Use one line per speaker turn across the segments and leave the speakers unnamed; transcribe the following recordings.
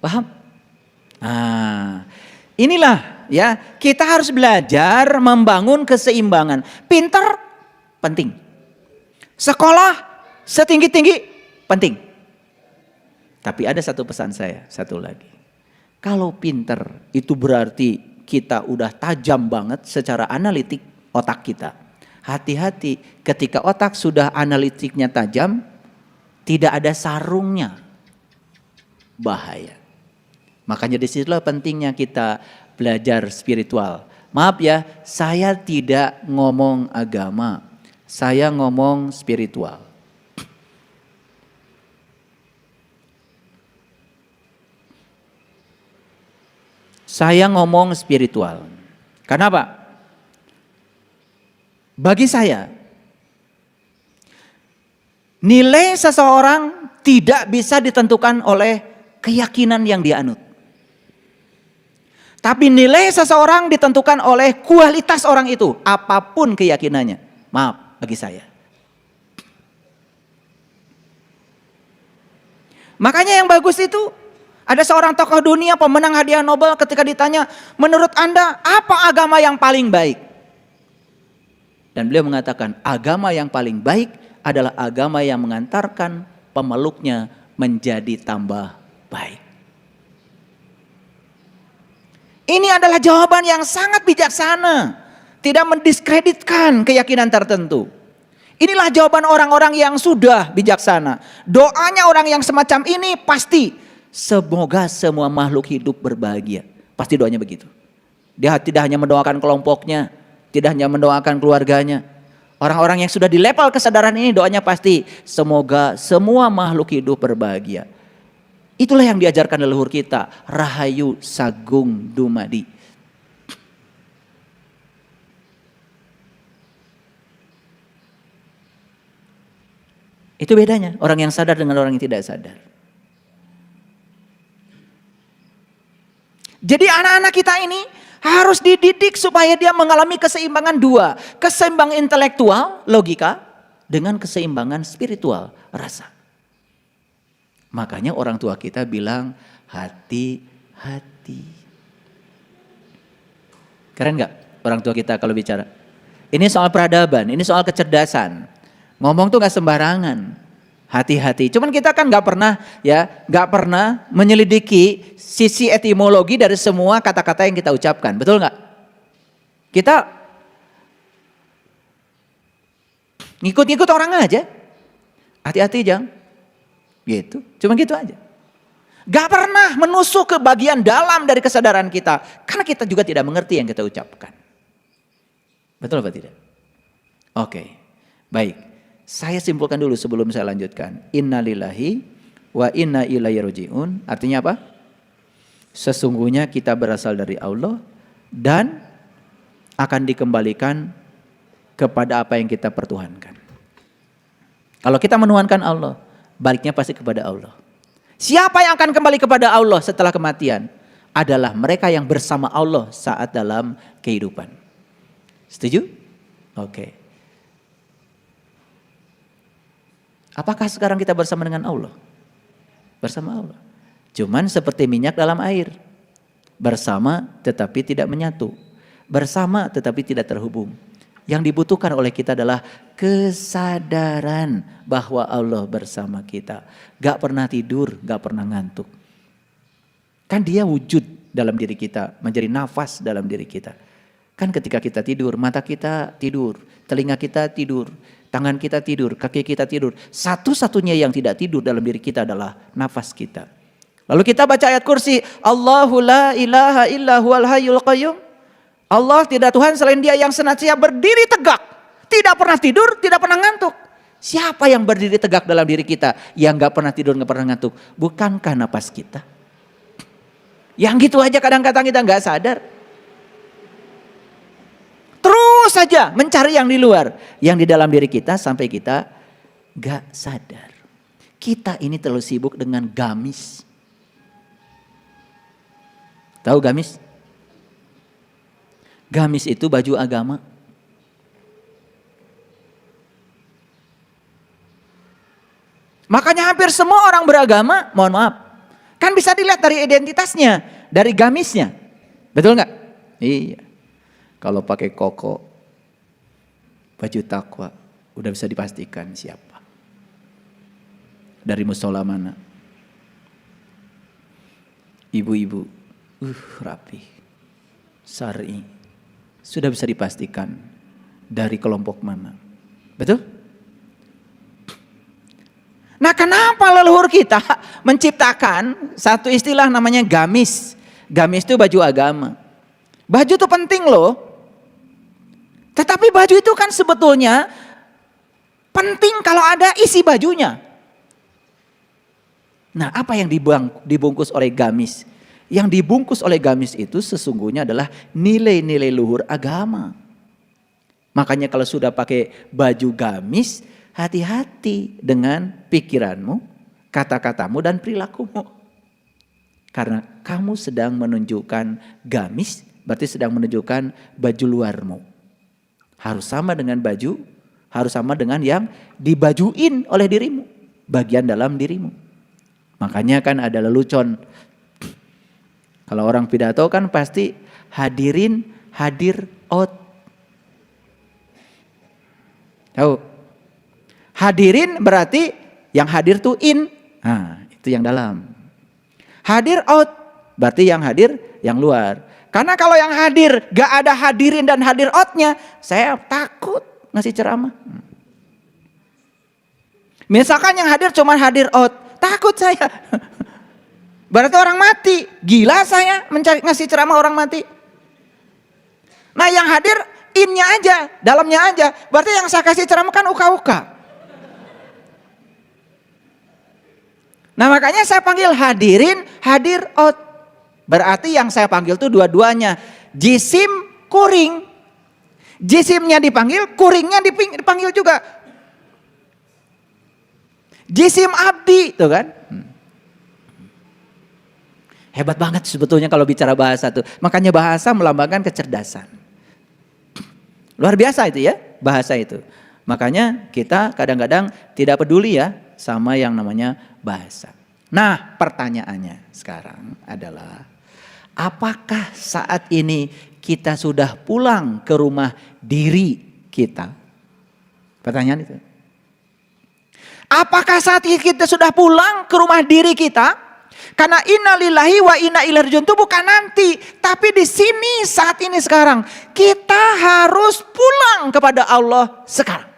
Paham? Nah, inilah ya, kita harus belajar membangun keseimbangan. Pintar penting. Sekolah setinggi-tinggi penting. Tapi ada satu pesan saya, satu lagi. Kalau pintar itu berarti kita udah tajam banget secara analitik otak kita. Hati-hati ketika otak sudah analitiknya tajam, tidak ada sarungnya. Bahaya. Makanya disitulah pentingnya kita belajar spiritual. Maaf ya, saya tidak ngomong agama, saya ngomong spiritual. Saya ngomong spiritual. Kenapa? Bagi saya, nilai seseorang tidak bisa ditentukan oleh keyakinan yang dia anut. Tapi nilai seseorang ditentukan oleh kualitas orang itu, apapun keyakinannya. Maaf, bagi saya. Makanya yang bagus itu, ada seorang tokoh dunia pemenang hadiah Nobel ketika ditanya, menurut Anda apa agama yang paling baik? Dan beliau mengatakan, agama yang paling baik adalah agama yang mengantarkan pemeluknya menjadi tambah baik. Ini adalah jawaban yang sangat bijaksana. Tidak mendiskreditkan keyakinan tertentu. Inilah jawaban orang-orang yang sudah bijaksana. Doanya orang yang semacam ini pasti, semoga semua makhluk hidup berbahagia. Pasti doanya begitu. Dia tidak hanya mendoakan kelompoknya, tidak hanya mendoakan keluarganya. Orang-orang yang sudah di level kesadaran ini doanya pasti, semoga semua makhluk hidup berbahagia. Itulah yang diajarkan leluhur kita, Rahayu Sagung Dumadi. Itu bedanya orang yang sadar dengan orang yang tidak sadar. Jadi anak-anak kita ini harus dididik supaya dia mengalami keseimbangan dua. Keseimbangan intelektual, logika, dengan keseimbangan spiritual, rasa. Makanya orang tua kita bilang hati-hati. Keren gak orang tua kita kalau bicara? Ini soal peradaban, ini soal kecerdasan. Ngomong tuh gak sembarangan. Hati-hati. Cuman kita kan gak pernah menyelidiki sisi etimologi dari semua kata-kata yang kita ucapkan. Betul gak? Kita ngikut-ngikut orang aja. Hati-hati Jang. Gitu, cuma gitu aja. Gak pernah menusuk ke bagian dalam dari kesadaran kita. Karena kita juga tidak mengerti yang kita ucapkan. Betul apa tidak? Oke, baik. Saya simpulkan dulu sebelum saya lanjutkan. Innalillahi wa inna ilaihi raji'un. Artinya apa? Sesungguhnya kita berasal dari Allah dan akan dikembalikan kepada apa yang kita pertuhankan. Kalau kita menuhankan Allah, baliknya pasti kepada Allah. Siapa yang akan kembali kepada Allah setelah kematian? Adalah mereka yang bersama Allah saat dalam kehidupan. Setuju? Oke. Apakah sekarang kita bersama dengan Allah? Bersama Allah. Cuman seperti minyak dalam air. Bersama tetapi tidak menyatu. Bersama tetapi tidak terhubung. Yang dibutuhkan oleh kita adalah kesadaran bahwa Allah bersama kita. Gak pernah tidur, gak pernah ngantuk. Kan dia wujud dalam diri kita, menjadi nafas dalam diri kita. Kan ketika kita tidur, mata kita tidur, telinga kita tidur, tangan kita tidur, kaki kita tidur. Satu-satunya yang tidak tidur dalam diri kita adalah nafas kita. Lalu kita baca ayat kursi, Allahu la ilaha illa huwal hayyul qayyum. Allah tidak Tuhan selain Dia yang senantiasa berdiri tegak. Tidak pernah tidur, tidak pernah ngantuk. Siapa yang berdiri tegak dalam diri kita? Yang gak pernah tidur, gak pernah ngantuk. Bukankah napas kita? Yang gitu aja kadang-kadang kita gak sadar. Terus saja mencari yang di luar. Yang di dalam diri kita sampai kita gak sadar. Kita ini terlalu sibuk dengan gamis. Tahu gamis? Gamis itu baju agama. Makanya hampir semua orang beragama, mohon maaf, Kan bisa dilihat dari identitasnya, dari gamisnya. Betul nggak? Iya. Kalau pakai koko, baju takwa, udah bisa dipastikan siapa. Dari musola mana? Ibu-ibu, rapi, syar'i, sudah bisa dipastikan dari kelompok mana. Betul? Nah, kenapa leluhur kita menciptakan satu istilah namanya gamis. Gamis itu baju agama. Baju itu penting loh. Tetapi baju itu kan sebetulnya penting kalau ada isi bajunya. Nah, apa yang dibungkus oleh gamis? Yang dibungkus oleh gamis itu sesungguhnya adalah nilai-nilai luhur agama. Makanya kalau sudah pakai baju gamis, hati-hati dengan pikiranmu, kata-katamu dan perilakumu. Karena kamu sedang menunjukkan gamis, berarti sedang menunjukkan baju luarmu. Harus sama dengan baju, harus sama dengan yang dibajuin oleh dirimu, bagian dalam dirimu. Makanya kan ada lelucon. Kalau orang pidato kan pasti hadirin, hadir out. Tahu? Hadirin berarti yang hadir tuh in. Nah, itu yang dalam. Hadir out berarti yang hadir yang luar. Karena kalau yang hadir gak ada hadirin dan hadir outnya, saya takut ngasih ceramah. Misalkan yang hadir cuma hadir out, takut saya. Berarti orang mati. Gila saya ngasih ceramah orang mati. Nah, yang hadir innya aja, dalamnya aja. Berarti yang saya kasih ceramah kan uka-uka. Nah, makanya saya panggil hadirin, hadir out. Berarti yang saya panggil tuh dua-duanya. Jisim, kuring. Jisimnya dipanggil, kuringnya dipanggil juga. Jisim abdi, tuh kan. Hebat banget sebetulnya kalau bicara bahasa tuh. Makanya bahasa melambangkan kecerdasan. Luar biasa itu ya, bahasa itu. Makanya kita kadang-kadang tidak peduli ya sama yang namanya bahasa. Nah, pertanyaannya sekarang adalah, apakah saat ini kita sudah pulang ke rumah diri kita? Pertanyaan itu. Apakah saat ini kita sudah pulang ke rumah diri kita? Karena innalillahi wa inna ilaihi rajiun itu bukan nanti, tapi di sini saat ini sekarang kita harus pulang kepada Allah sekarang.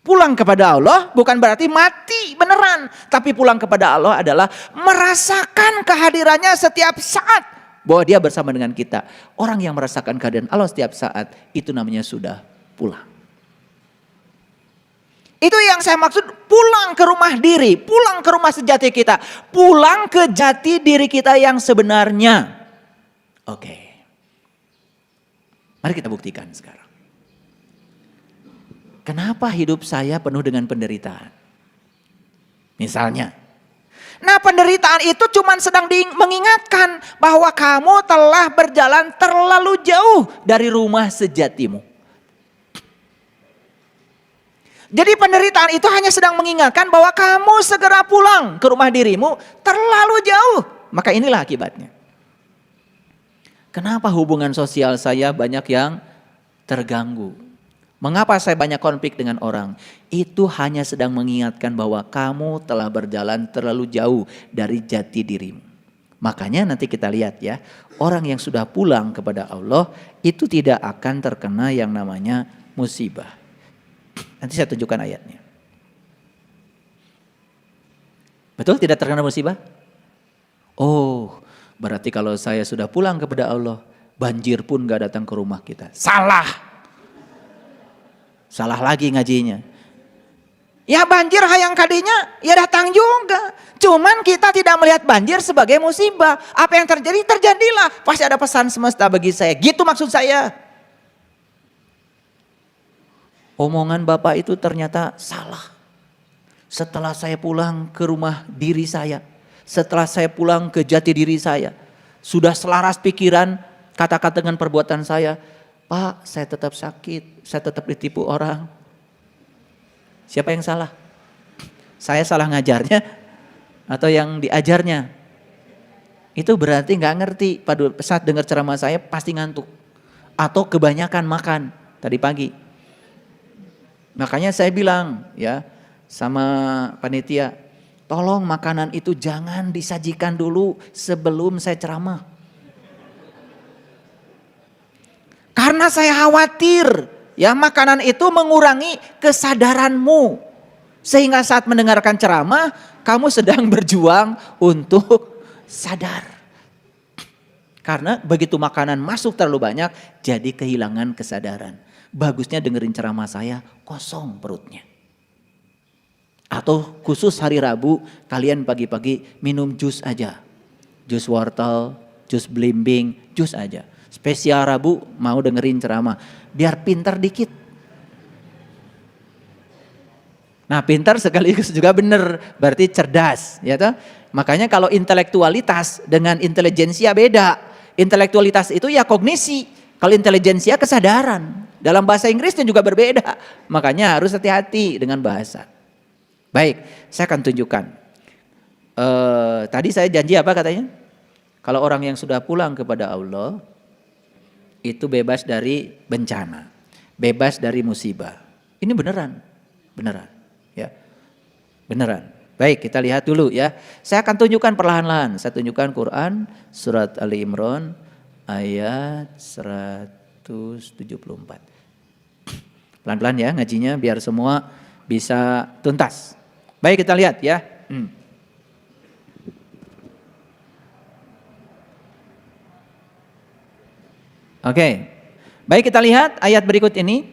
Pulang kepada Allah bukan berarti mati beneran, tapi pulang kepada Allah adalah merasakan kehadirannya setiap saat, bahwa Dia bersama dengan kita. Orang yang merasakan kehadiran Allah setiap saat itu namanya sudah pulang. Itu yang saya maksud pulang ke rumah diri, pulang ke rumah sejati kita, pulang ke jati diri kita yang sebenarnya. Oke. Mari kita buktikan sekarang. Kenapa hidup saya penuh dengan penderitaan? Misalnya. Nah, penderitaan itu cuma sedang mengingatkan bahwa kamu telah berjalan terlalu jauh dari rumah sejatimu. Jadi penderitaan itu hanya sedang mengingatkan bahwa kamu segera pulang ke rumah dirimu terlalu jauh. Maka inilah akibatnya. Kenapa hubungan sosial saya banyak yang terganggu? Mengapa saya banyak konflik dengan orang? Itu hanya sedang mengingatkan bahwa kamu telah berjalan terlalu jauh dari jati dirimu. Makanya nanti kita lihat ya, orang yang sudah pulang kepada Allah itu tidak akan terkena yang namanya musibah. Nanti saya tunjukkan ayatnya. Betul tidak terkena musibah? Oh, berarti kalau saya sudah pulang kepada Allah, banjir pun gak datang ke rumah kita. Salah. Salah lagi ngajinya. Ya banjir hayang kadinya, ya datang juga. Cuman kita tidak melihat banjir sebagai musibah. Apa yang terjadi, terjadilah. Pasti ada pesan semesta bagi saya. Gitu maksud saya. Omongan Bapak itu ternyata salah. Setelah saya pulang ke rumah diri saya, setelah saya pulang ke jati diri saya, sudah selaras pikiran, kata-kata dengan perbuatan saya, Pak, saya tetap sakit, saya tetap ditipu orang. Siapa yang salah? Saya salah ngajarnya atau yang diajarnya. Itu berarti nggak ngerti. Pada saat dengar ceramah saya pasti ngantuk. Atau kebanyakan makan tadi pagi. Makanya saya bilang ya sama panitia, tolong makanan itu jangan disajikan dulu sebelum saya ceramah. Karena saya khawatir ya makanan itu mengurangi kesadaranmu. Sehingga saat mendengarkan ceramah kamu sedang berjuang untuk sadar. Karena begitu makanan masuk terlalu banyak jadi kehilangan kesadaran. Bagusnya dengerin ceramah saya kosong perutnya. Atau khusus hari Rabu kalian pagi-pagi minum jus aja. Jus wortel, jus belimbing, jus aja. Spesial Rabu mau dengerin ceramah. Biar pintar dikit. Nah pintar sekaligus juga benar. Berarti cerdas. Ya toh? Makanya kalau intelektualitas dengan intelijensia beda. Intelektualitas itu ya kognisi. Kalau intelijensia kesadaran. Dalam bahasa Inggrisnya juga berbeda. Makanya harus hati-hati dengan bahasa. Baik, saya akan tunjukkan. Tadi saya janji apa katanya? Kalau orang yang sudah pulang kepada Allah, itu bebas dari bencana, bebas dari musibah. Ini beneran, beneran, ya, beneran. Baik, kita lihat dulu ya. Saya akan tunjukkan perlahan-lahan. Saya tunjukkan Quran surat Ali Imran ayat 174. Pelan-pelan ya ngajinya biar semua bisa tuntas. Baik, kita lihat ya. Oke. Baik, kita lihat ayat berikut ini.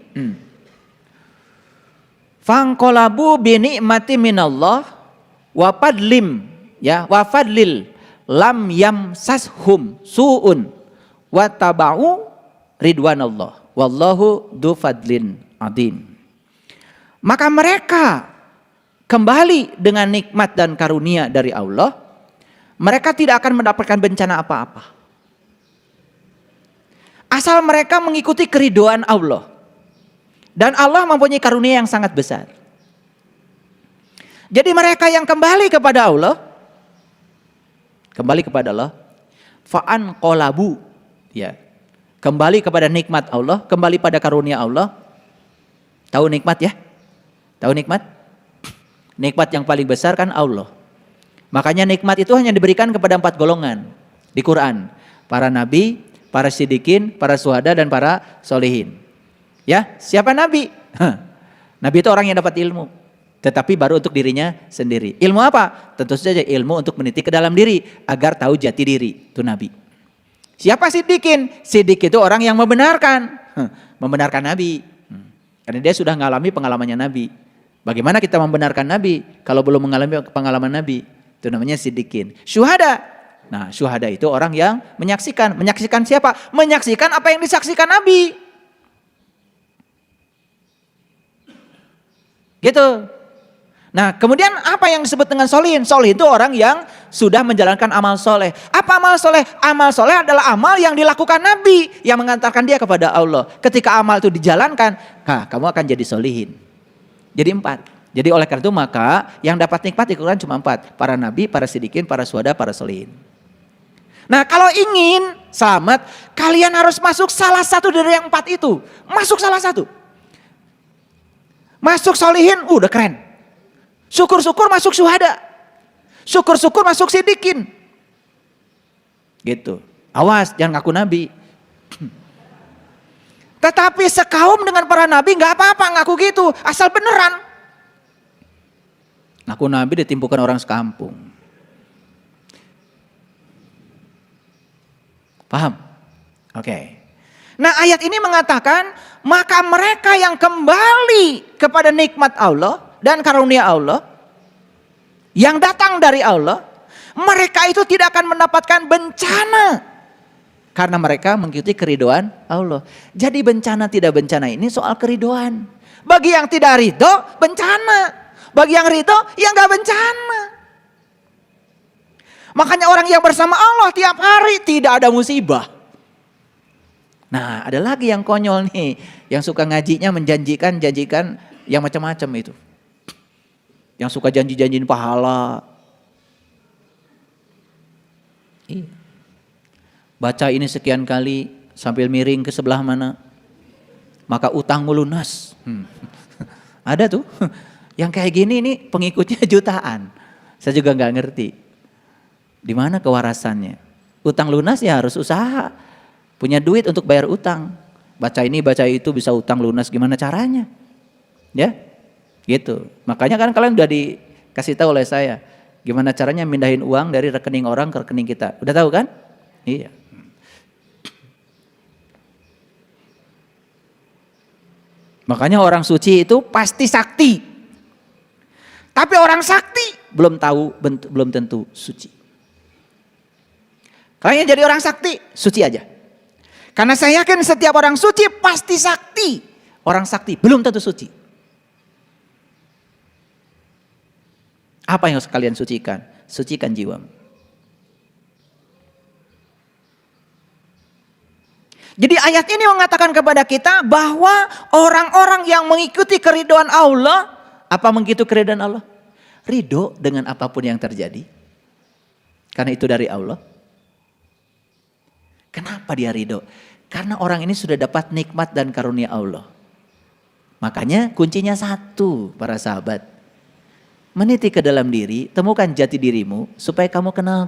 Fangqalabu bi ni'mati minallah wa fadlim ya wa fadlil lam yamsashum suun wa tabau ridwanallah wallahu du fadlin adim. Maka mereka kembali dengan nikmat dan karunia dari Allah, mereka tidak akan mendapatkan bencana apa-apa. Asal mereka mengikuti keridhaan Allah. Dan Allah mempunyai karunia yang sangat besar. Jadi mereka yang kembali kepada Allah, fa'an qolabu, ya, kembali kepada nikmat Allah, kembali pada karunia Allah. Tahu nikmat ya? Tahu nikmat? Nikmat yang paling besar kan Allah. Makanya nikmat itu hanya diberikan kepada 4 golongan di Quran. Para nabi, para siddiqin, para syuhada dan para solihin. Ya, siapa nabi? Nabi itu orang yang dapat ilmu. Tetapi baru untuk dirinya sendiri. Ilmu apa? Tentu saja ilmu untuk meniti ke dalam diri. Agar tahu jati diri. Itu nabi. Siapa siddiqin? Siddiq itu orang yang membenarkan. Membenarkan nabi. Karena dia sudah mengalami pengalamannya nabi. Bagaimana kita membenarkan nabi kalau belum mengalami pengalaman nabi? Itu namanya siddiqin. Syuhada. Nah, syuhada itu orang yang menyaksikan. Menyaksikan siapa? Menyaksikan apa yang disaksikan nabi. Gitu. Nah, kemudian apa yang disebut dengan solihin? Solihin itu orang yang sudah menjalankan amal soleh. Apa amal soleh? Amal soleh adalah amal yang dilakukan nabi yang mengantarkan dia kepada Allah. Ketika amal itu dijalankan, kamu akan jadi solihin. Jadi 4. Jadi oleh karena itu maka yang dapat nikmat di Quran cuma 4. Para nabi, para siddiqin, para syuhada, para solihin. Nah kalau ingin selamat, kalian harus masuk salah satu dari yang 4 itu. Masuk salah satu. Masuk solihin, udah keren. Syukur-syukur masuk syuhada. Syukur-syukur masuk siddiqin. Gitu. Awas jangan ngaku nabi. Tetapi sekaum dengan para nabi gak apa-apa ngaku gitu. Asal beneran. Ngaku nabi ditimpukan orang sekampung. Paham? Oke. Nah ayat ini mengatakan, maka mereka yang kembali kepada nikmat Allah dan karunia Allah, yang datang dari Allah, mereka itu tidak akan mendapatkan bencana. Karena mereka mengikuti keridhaan Allah. Jadi bencana tidak bencana ini soal keridhaan. Bagi yang tidak ridho, bencana. Bagi yang ridho, ya gak bencana. Makanya orang yang bersama Allah tiap hari tidak ada musibah. Nah ada lagi yang konyol nih. Yang suka ngajinya janjikan yang macam-macam itu. Yang suka janji-janjiin pahala. Iya. Baca ini sekian kali sambil miring ke sebelah mana, maka utangmu lunas. Ada tuh yang kayak gini nih pengikutnya jutaan. Saya juga nggak ngerti di mana kewarasannya. Utang lunas ya harus usaha, punya duit untuk bayar utang. Baca ini baca itu bisa utang lunas, gimana caranya? Ya, gitu. Makanya kan kalian udah dikasih tahu oleh saya, gimana caranya mindahin uang dari rekening orang ke rekening kita. Udah tahu kan? Iya. Makanya orang suci itu pasti sakti. Tapi orang sakti belum tentu suci. Kalian jadi orang sakti, suci aja. Karena saya yakin setiap orang suci pasti sakti. Orang sakti belum tentu suci. Apa yang harus kalian sucikan? Sucikan jiwamu. Jadi ayat ini mengatakan kepada kita bahwa orang-orang yang mengikuti keridhaan Allah, apa mengikuti keridhaan Allah? Ridho dengan apapun yang terjadi. Karena itu dari Allah. Kenapa dia ridho? Karena orang ini sudah dapat nikmat dan karunia Allah. Makanya kuncinya satu, para sahabat. Meniti ke dalam diri, temukan jati dirimu supaya kamu kenal